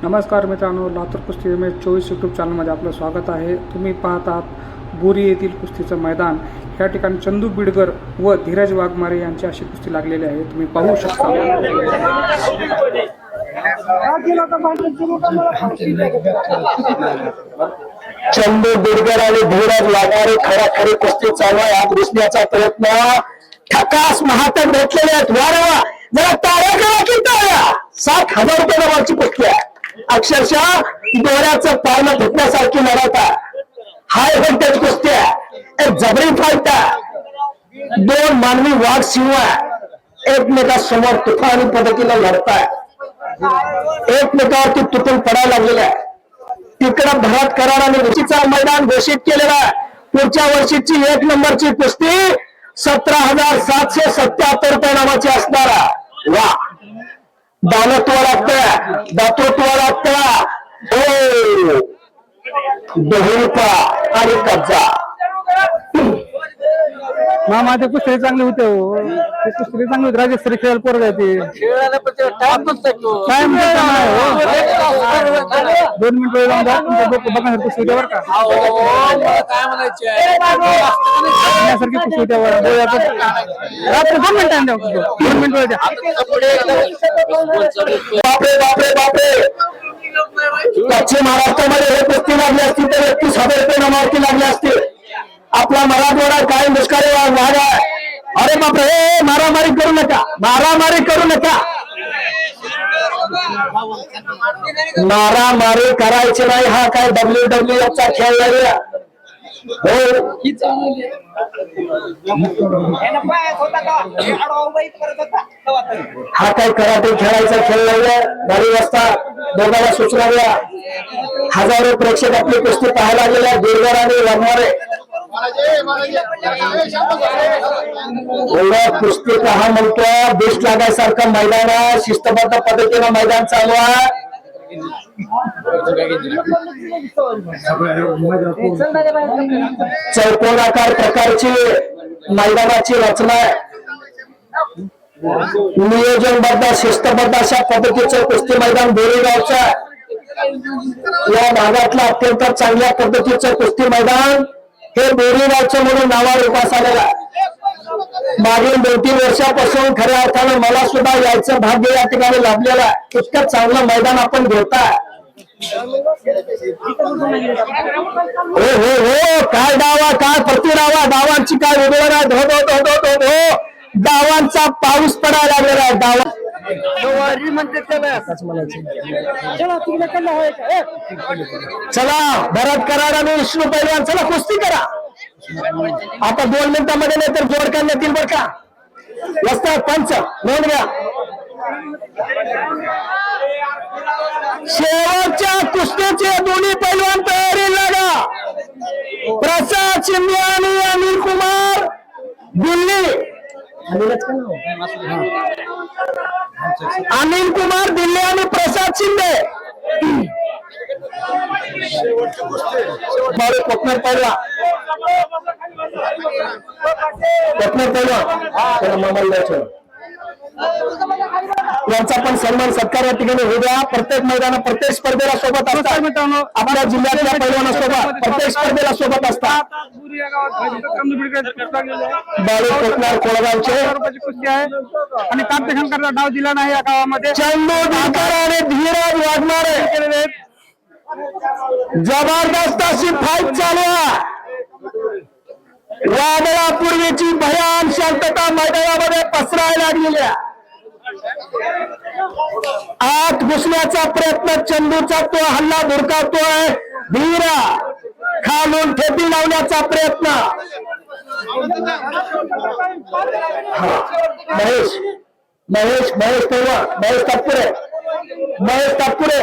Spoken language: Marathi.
नमस्कार मित्रांनो, लातूर कुस्ती MS24 यूट्यूब चॅनलमध्ये आपलं स्वागत आहे। तुम्ही पाहत आहात बोरी येथील कुस्तीचं मैदान। या ठिकाणी चंदू बिडकर व धीरज वाघमारे यांची अशी कुस्ती लागलेली आहे, तुम्ही पाहू शकता। चंदू बिडकर आणि धीरज वाघमारे खराखरी कुस्ती चालू आहे। हात घुसण्याचा प्रयत्न, ठकास महातक भेटलेले आहेत। वारवा जरा ताऱ्या करा की ताऱ्या। 7,000 रुपये नावाची कुस्ती आहे। अक्षरशः दोऱ्याचं पारणं फुटण्यासारखी लढत आहे। हाय व्होल्टेज कुस्ती आहे, एक जबरी फाईट आहे। दोन मानवी वाघ सिंह एकमेकासमोर तुफानी पद्धतीने लढताय, एकमेकावरती तुटून पडायला लागलेला आहे। तिकडं भरत कराराने कुस्तीचा मैदान घोषित केलेला आहे। पुढच्या वर्षीची 1 नंबरची कुस्ती 17,777 रुपये नावाची असणार आहे। वा, दानत्व लागतं, दातृत्व लागतं, हो बहुरूपा आणि कब्जा। मामा ते कुस्ती चांगले होते हो, ते कुस्ती चांगली होती। राजेश्वरी खेळ पोरग आहे ते टाइम नाही हो। 2 मिनिट वेळ लावून द्या, तुमचं डोकं बघण्यासारखी कुस्ती होत्यावर का काय बघण्यासारखी कुस्ती होत्यावर। रात्री 2 मिनिट टाइम द्या, 2 मिनिट वेळ द्या। बापरे बापरे बापरे, पश्चिम महाराष्ट्रामध्ये हे कुस्ती लागली असती तर 31,000 रुपये नामावरती लागली असते। आपला मराठवाडा काय दुष्काळी भाग आहे। अरे बापरे, मारामारी करू नका, मारामारी करू नका, मारामारी करायची नाही। हा काय WWE चा खेळ आहे हो। हा काय कराटे खेळायचा खेळ नाहीये। गाडी वाजता दोघांना सूचना द्या। हजारो प्रेक्षक आपली कुस्ती पाहायला गेल्या। बिडकर आणि वाघमारे कुस्ती हा म्हणतो, बेस्ट लागायसारखं मैदान आहे। शिस्तबद्ध पद्धतीनं मैदान चालू आहे। चौकोनाकार प्रकारची मैदानाची रचना आहे। नियोजनबद्ध शिस्तबद्ध अशा पद्धतीचं कुस्ती मैदान बोरीगावचं या भागातलं अत्यंत चांगल्या पद्धतीचं कुस्ती मैदान हे बोरीगावचं म्हणून नावावर उपास आलेला आहे। मागील 2-3 वर्षापासून खऱ्या अर्थानं मला सुद्धा यायचं भाग्य या ठिकाणी लाभलेलं आहे। इतकं चांगलं मैदान आपण घेताय। हो हो हो, काय डावा, काय प्रतिडावा, डावांची काय उधळण आहे। धो धो धो धो धो धो, डावांचा पाऊस पडायला लागलेला आहे। डावा चला, भरत करार आणि विष्णू पैलवान, चला कुस्ती करा आता 2 मिनिटांमध्ये, नाही तर जोड करण्यात येईल बरं का। वस्ताद पंच नोंद घ्या। शेवटच्या कुस्तीचे दोन्ही पैलवान तयारी लागा। प्रसाद शिंदे आणि अनिल कुमार दिल्ली, अनिल कुमार दिल्ली आणि प्रसाद शिंदे कोकणात पडला। कोकणात पडला यांचा पण सन्मान सत्कार या ठिकाणी होऊ द्या। प्रत्येक मैदानात प्रत्येक स्पर्धेला सोबत असतात मित्रांनो। आपल्या जिल्ह्यातल्या पैलवानासोबत प्रत्येक स्पर्धेला सोबत असतात। बाळू कोकणार कोळगावचे कुस्ती आहे आणि ताप्यशंकरचा डाव दिला नाही या गावामध्ये। चंदू बिडकर आणि धीरज वाघमारे जबरदस्त अशी फाईट चालू आहे। वादळापूर्वीची भयान शांतता मैदानामध्ये पसरायला लागलेली आहे। आत घुसण्याचा प्रयत्न चंदूचा तो हल्ला धुडकावतोय। धीरा खालून ठेपी लावण्याचा प्रयत्न। महेश महेश महेश तेव्हा महेश तात्पुरे, महेश तात्पुरे